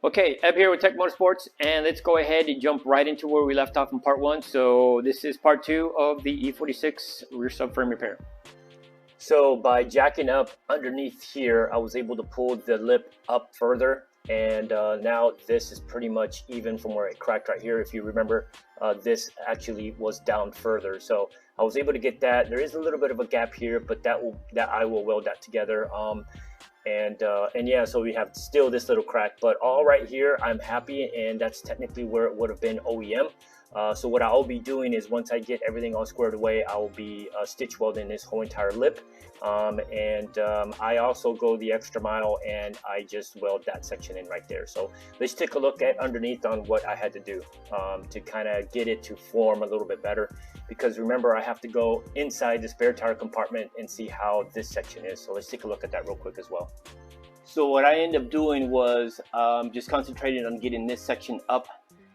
Okay, Eb here with Tech Motorsports, and let's go ahead and jump right into where we left off in part one. So this is part two of the E46 rear subframe repair. So by jacking up underneath here, I was able to pull the lip up further, and now this is pretty much even from where it cracked right here. If you remember, this actually was down further, so I was able to get that. There is a little bit of a gap here, but that I will weld that together. And yeah, so we have still this little crack, but all right here, I'm happy, and that's technically where it would have been OEM. So what I'll be doing is once I get everything all squared away, I'll be stitch welding this whole entire lip. I also go the extra mile and I just weld that section in right there. So let's take a look at underneath on what I had to do to kind of get it to form a little bit better. Because remember, I have to go inside the spare tire compartment and see how this section is. So let's take a look at that real quick as well. So what I ended up doing was just concentrating on getting this section up.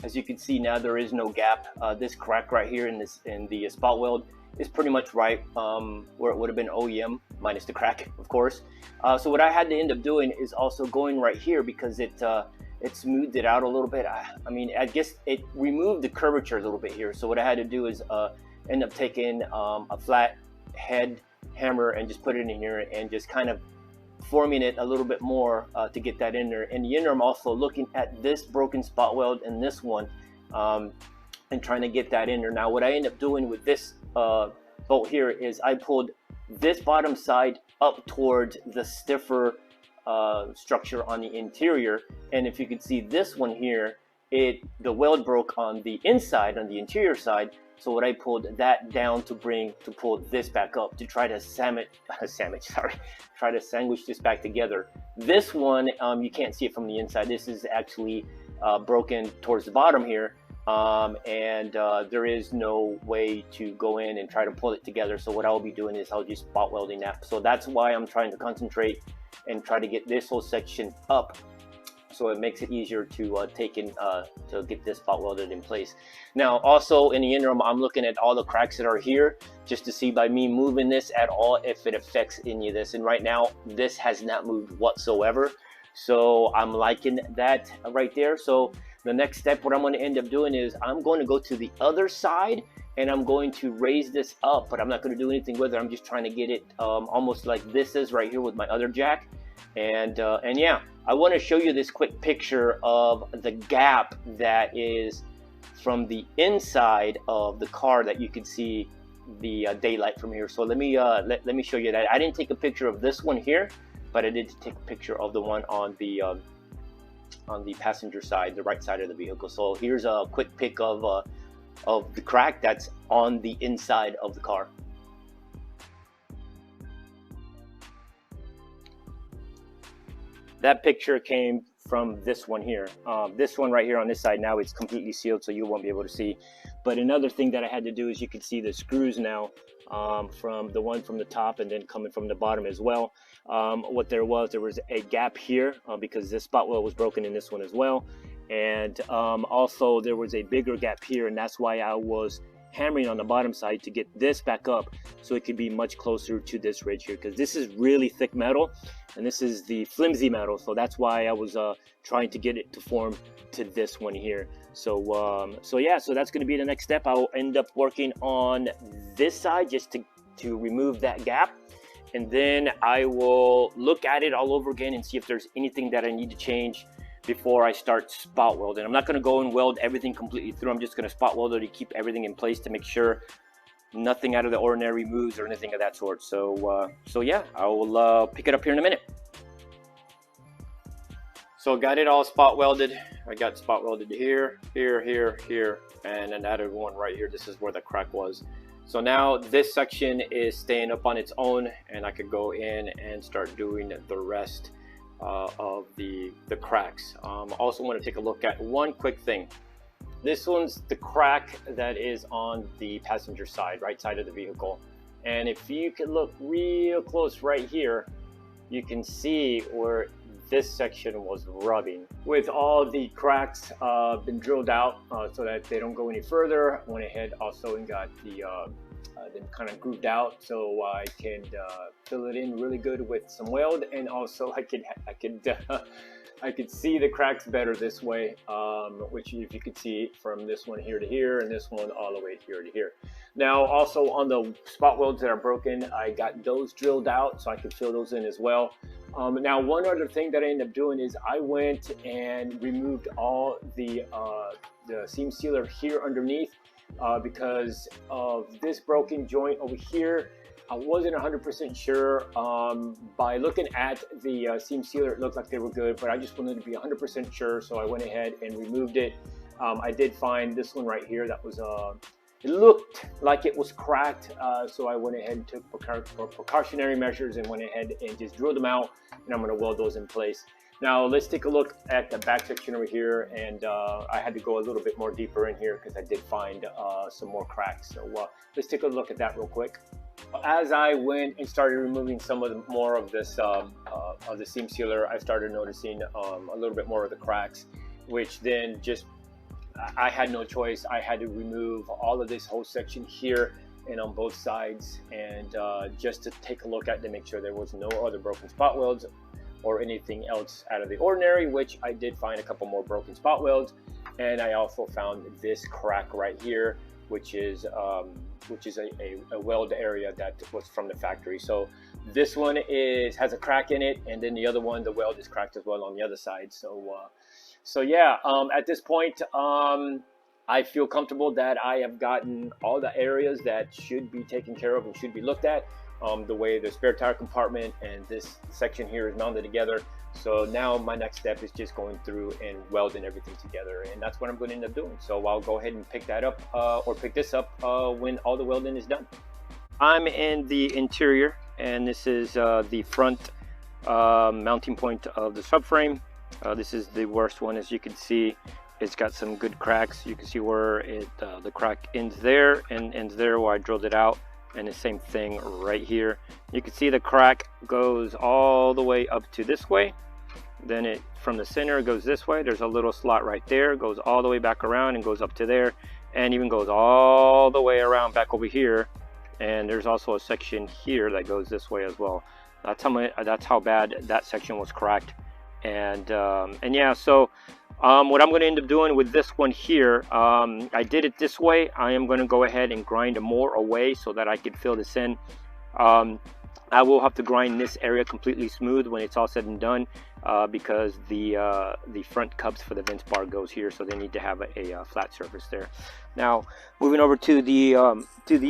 As you can see now, there is no gap. This crack right here in the spot weld is pretty much right where it would have been OEM, minus the crack, of course. So what I had to end up doing is also going right here because it smoothed it out a little bit. I mean, I guess it removed the curvature a little bit here. So what I had to do is end up taking a flat head hammer and just put it in here and just kind of forming it a little bit more to get that in there. In the interim, also looking at this broken spot weld and this one and trying to get that in there. Now what I end up doing with this bolt here is I pulled this bottom side up towards the stiffer structure on the interior, and if you can see this one here, the weld broke on the inside, on the interior side. So what I pulled that down to pull this back up to try to try to sandwich this back together. This one, you can't see it from the inside. This is actually broken towards the bottom here, and there is no way to go in and try to pull it together. So what I'll be doing is I'll just spot welding that. So that's why I'm trying to concentrate and try to get this whole section up, so it makes it easier to to get this spot welded in place. Now also in the interim, I'm looking at all the cracks that are here just to see by me moving this at all if it affects any of this, and right now this has not moved whatsoever, so I'm liking that right there. So the next step, what I'm going to end up doing is I'm going to go to the other side and I'm going to raise this up, but I'm not going to do anything with it. I'm just trying to get it almost like this is right here with my other jack. And yeah, I want to show you this quick picture of the gap that is from the inside of the car that you can see the daylight from here. So let me show you that. I didn't take a picture of this one here, but I did take a picture of the one on the passenger side, the right side of the vehicle. So here's a quick pic of the crack that's on the inside of the car. That picture came from this one here. This one right here on this side, now it's completely sealed, so you won't be able to see. But another thing that I had to do is you can see the screws now from the one from the top and then coming from the bottom as well. What there was a gap here because this spot weld was broken in this one as well. And also there was a bigger gap here, and that's why I was hammering on the bottom side to get this back up so it could be much closer to this ridge here, because this is really thick metal and this is the flimsy metal, so that's why I was trying to get it to form to this one here. So yeah, so that's going to be the next step. I'll end up working on this side just to remove that gap, and then I will look at it all over again and see if there's anything that I need to change before I start spot welding. I'm not going to go and weld everything completely through. I'm just going to spot weld it to keep everything in place to make sure nothing out of the ordinary moves or anything of that sort. So yeah, I will pick it up here in a minute. So I got it all spot welded. I got spot welded here, here, and then added one right here. This is where the crack was. So now this section is staying up on its own, and I could go in and start doing the rest of the cracks. Also want to take a look at one quick thing. This one's the crack that is on the passenger side, right side of the vehicle. And if you can look real close right here, you can see where this section was rubbing. With all the cracks been drilled out so that they don't go any further, I went ahead also and got them kind of grooved out so I can fill it in really good with some weld, and also I could I could see the cracks better this way, which if you could see from this one here to here and this one all the way here to here. Now also on the spot welds that are broken, I got those drilled out so I could fill those in as well. Now one other thing that I ended up doing is I went and removed all the seam sealer here underneath because of this broken joint over here. I wasn't 100% sure. By looking at the seam sealer, it looked like they were good, but I just wanted to be 100% sure, so I went ahead and removed it. I did find this one right here that was, it looked like it was cracked, so I went ahead and took precautionary measures and went ahead and just drilled them out, and I'm going to weld those in place. Now let's take a look at the back section over here, and I had to go a little bit more deeper in here because I did find some more cracks. So let's take a look at that real quick. As I went and started removing some of the more of this of the seam sealer, I started noticing a little bit more of the cracks, which then just I had no choice. I had to remove all of this whole section here and on both sides, and just to take a look at to make sure there was no other broken spot welds or anything else out of the ordinary, which I did find a couple more broken spot welds, and I also found this crack right here, which is a weld area that was from the factory. So this one has a crack in it, and then the other one, the weld is cracked as well on the other side. So yeah, at this point, I feel comfortable that I have gotten all the areas that should be taken care of and should be looked at. The way the spare tire compartment and this section here is mounted together. So now my next step is just going through and welding everything together, and that's what I'm going to end up doing. So I'll go ahead and pick that up or pick this up when all the welding is done. I'm in the interior, and this is the front mounting point of the subframe. This is the worst one. As you can see, it's got some good cracks. You can see where the crack ends there and ends there where I drilled it out. And the same thing right here. You can see the crack goes all the way up to this way. Then it from the center goes this way. There's a little slot right there, goes all the way back around and goes up to there, and even goes all the way around back over here. And there's also a section here that goes this way as well. That's how bad that section was cracked. And yeah, so what I'm going to end up doing with this one here, I did it this way. I am going to go ahead and grind more away so that I can fill this in. I will have to grind this area completely smooth when it's all said and done, because the front cups for the vent bar goes here, so they need to have a flat surface there. Now moving over to the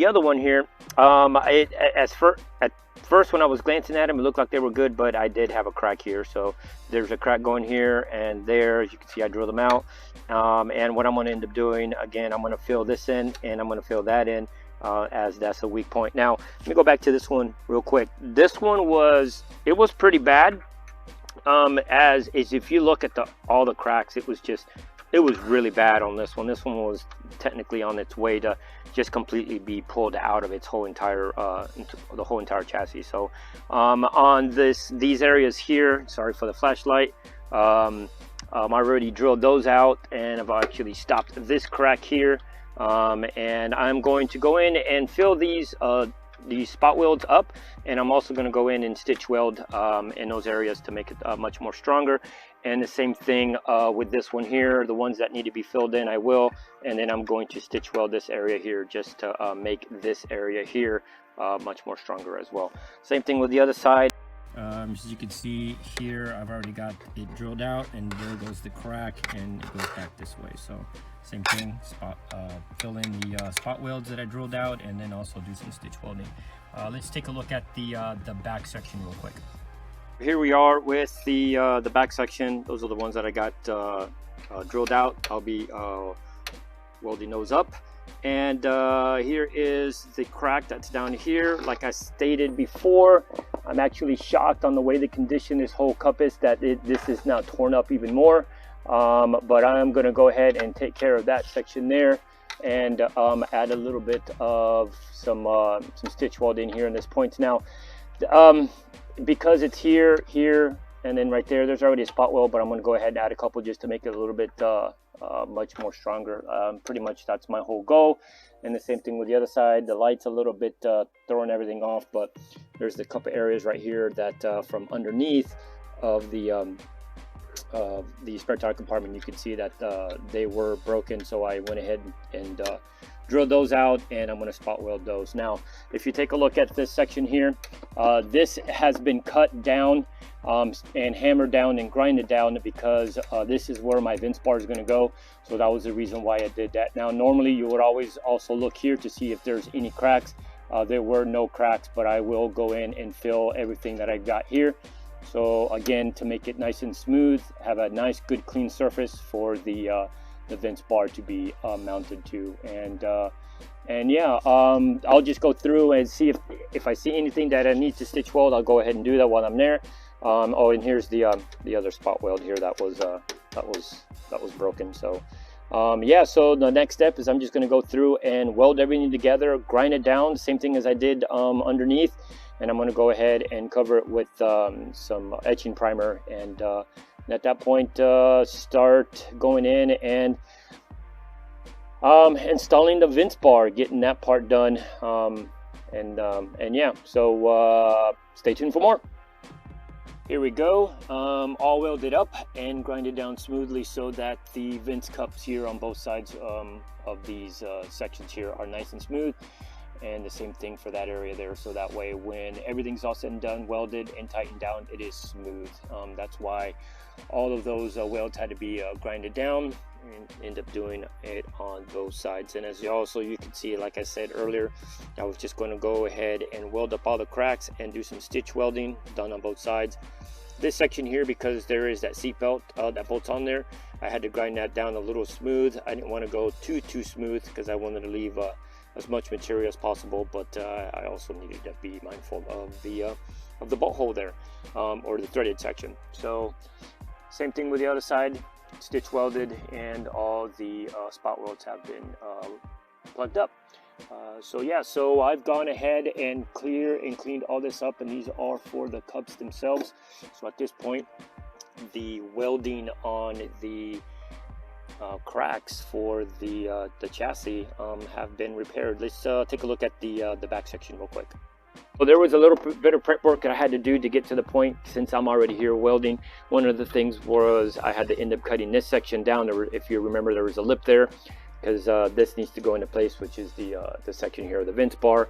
other one here, at first when I was glancing at them, it looked like they were good, but I did have a crack here. So there's a crack going here and there. As you can see, I drilled them out. And what I'm going to end up doing, again, I'm going to fill this in and I'm going to fill that in, as that's a weak point. Now, let me go back to this one real quick. This one was pretty bad. As if you look at all the cracks, it was really bad on this one. This one was technically on its way to just completely be pulled out of its whole entire the whole entire chassis. So on these areas here, sorry for the flashlight, I already drilled those out, and I've actually stopped this crack here, and I'm going to go in and fill these spot welds up, and I'm also going to go in and stitch weld in those areas to make it much more stronger. And the same thing with this one here. The ones that need to be filled in, I will, and then I'm going to stitch weld this area here just to make this area here much more stronger as well. Same thing with the other side. As you can see here, I've already got it drilled out, and there goes the crack, and it goes back this way. So same thing, fill in the spot welds that I drilled out, and then also do some stitch welding. Let's take a look at the back section real quick. Here we are with the back section. Those are the ones that I got drilled out. I'll be welding those up. And here is the crack that's down here. Like I stated before, I'm actually shocked on the way the condition this whole cup is, that this is now torn up even more. But I'm going to go ahead and take care of that section there, and add a little bit of some stitch welding here in this point. Now, because it's here, and then right there, there's already a spot weld, but I'm going to go ahead and add a couple just to make it a little bit much more stronger. Pretty much that's my whole goal. And the same thing with the other side. The light's a little bit throwing everything off, but there's a couple areas right here that from underneath of the the spare tire compartment, you can see that they were broken, so I went ahead and drilled those out, and I'm going to spot weld those. Now if you take a look at this section here, this has been cut down and hammered down and grinded down, because this is where my vince bar is going to go. So that was the reason why I did that. Now normally you would always also look here to see if there's any cracks. There were no cracks, but I will go in and fill everything that I got here. So again, to make it nice and smooth, have a nice good clean surface for the vince bar to be mounted to. And yeah, I'll just go through and see if I see anything that I need to stitch weld. I'll go ahead and do that while I'm there. Oh, and here's the other spot weld here that was broken. So yeah, so the next step is I'm just going to go through and weld everything together, grind it down, same thing as I did underneath, and I'm going to go ahead and cover it with some etching primer, and at that point start going in and installing the vince bar, getting that part done, and yeah, so stay tuned for more. Here we go, all welded up and grinded down smoothly so that the vince cups here on both sides of these sections here are nice and smooth, and the same thing for that area there, so that way when everything's all said and done, welded and tightened down, it is smooth. That's why all of those welds had to be grinded down, and end up doing it on both sides. And as you can see, like I said earlier, I was just going to go ahead and weld up all the cracks and do some stitch welding done on both sides. This section here, because there is that seat belt that bolts on there, I had to grind that down a little smooth. I didn't want to go too smooth because I wanted to leave as much material as possible, but I also needed to be mindful of the bolt hole there, or the threaded section. So same thing with the other side, stitch welded, and all the spot welds have been plugged up. So yeah, so I've gone ahead and cleaned all this up, and these are for the cups themselves. So at this point, the welding on the cracks for the chassis have been repaired. Let's take a look at the back section real quick. Well, there was a little bit of prep work that I had to do to get to the point, since I'm already here welding. One of the things was I had to end up cutting this section down. If you remember, there was a lip there, because this needs to go into place, which is the section here of the vince bar.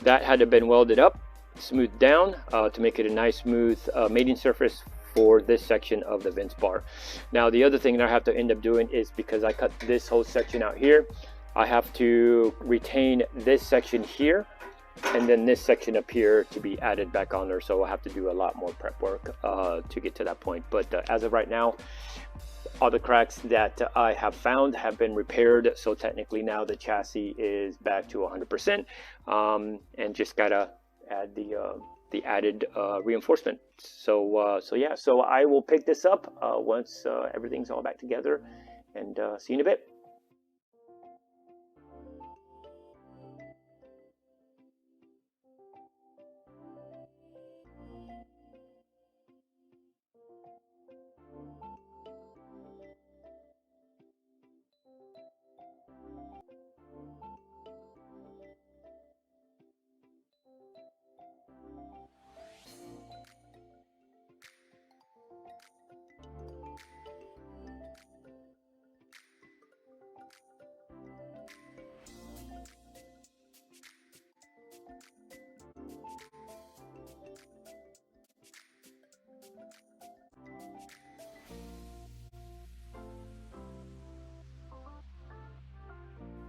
That had to have been welded up, smoothed down to make it a nice smooth mating surface for this section of the vince bar. Now the other thing that I have to end up doing is, because I cut this whole section out here, I have to retain this section here and then this section up here to be added back on there. So I'll have to do a lot more prep work to get to that point. But as of right now, all the cracks that I have found have been repaired. So technically now the chassis is back to 100%, and just gotta add the added reinforcement. So yeah, so I will pick this up once everything's all back together, and see you in a bit.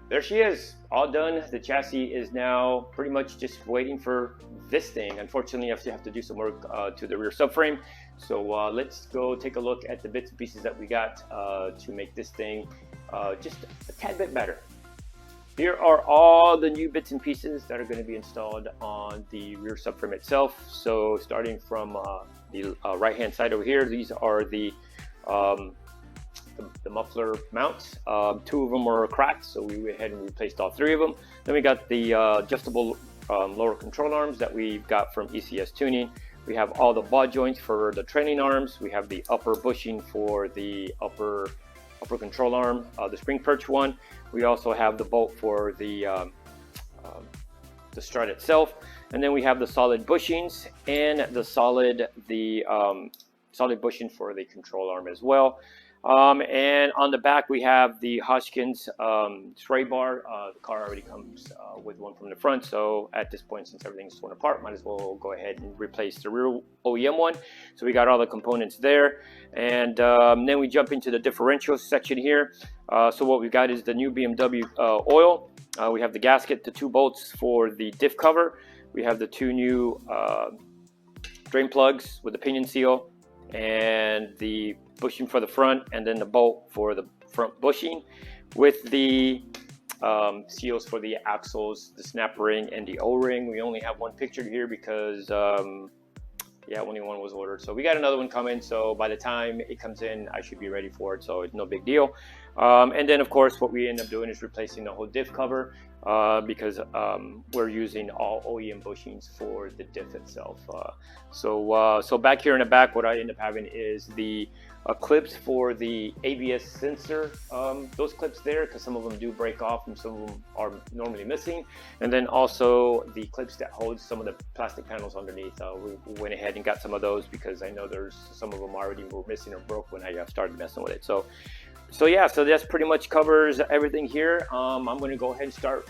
There she is, all done. The chassis is now pretty much just waiting for this thing. Unfortunately, I have to do some work to the rear subframe. So let's go take a look at the bits and pieces that we got to make this thing just a tad bit better. Here are all the new bits and pieces that are going to be installed on the rear subframe itself. So starting from the right hand side over here, these are the muffler mounts. Two of them were cracked, so we went ahead and replaced all three of them. Then we got the adjustable lower control arms that we got from ECS Tuning. We have all the ball joints for the trailing arms. We have the upper bushing for the upper control arm, the spring perch one. We also have the bolt for the strut itself, and then we have the solid bushings and the solid solid bushing for the control arm as well. And on the back, we have the Hodgkins sway bar. The car already comes with one from the front. So at this point, since everything's torn apart, might as well go ahead and replace the rear OEM one. So we got all the components there. And then we jump into the differential section here. So what we got is the new BMW oil. We have the gasket, the 2 bolts for the diff cover. We have the 2 new drain plugs with the pinion seal and the bushing for the front, and then the bolt for the front bushing with the seals for the axles, the snap ring, and the O-ring. We only have one pictured here because yeah, only one was ordered. So we got another one coming. So by the time it comes in, I should be ready for it. So it's no big deal. And then of course, what we end up doing is replacing the whole diff cover because we're using all OEM bushings for the diff itself. So back here in the back, what I end up having is the clips for the ABS sensor, those clips there, because some of them do break off and some of them are normally missing. And then also the clips that hold some of the plastic panels underneath. We went ahead and got some of those because I know there's some of them already were missing or broke when I started messing with it. So yeah, so that's pretty much covers everything here. I'm going to go ahead and start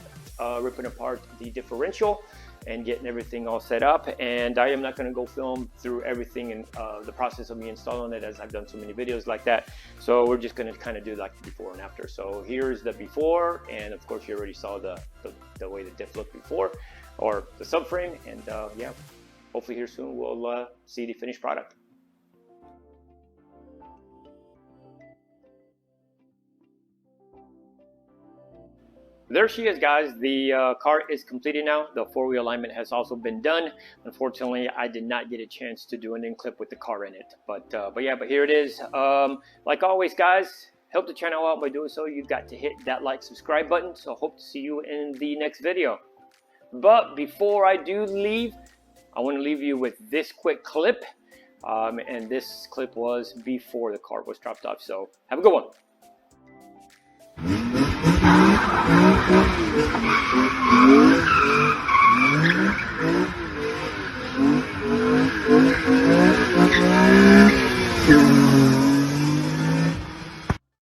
ripping apart the differential and getting everything all set up. And I am not going to go film through everything in the process of me installing it, as I've done so many videos like that. So we're just going to kind of do like the before and after. So here's the before, and of course you already saw the way the diff looked before, or the subframe. And yeah, hopefully here soon we'll see the finished product. There she is, guys. The car is completed now. The 4-wheel alignment has also been done. Unfortunately, I did not get a chance to do an in clip with the car in it. But yeah, here it is. Like always, guys, help the channel out by doing so. You've got to hit that like, subscribe button. So hope to see you in the next video. But before I do leave, I want to leave you with this quick clip. And this clip was before the car was dropped off. So have a good one. Thank you.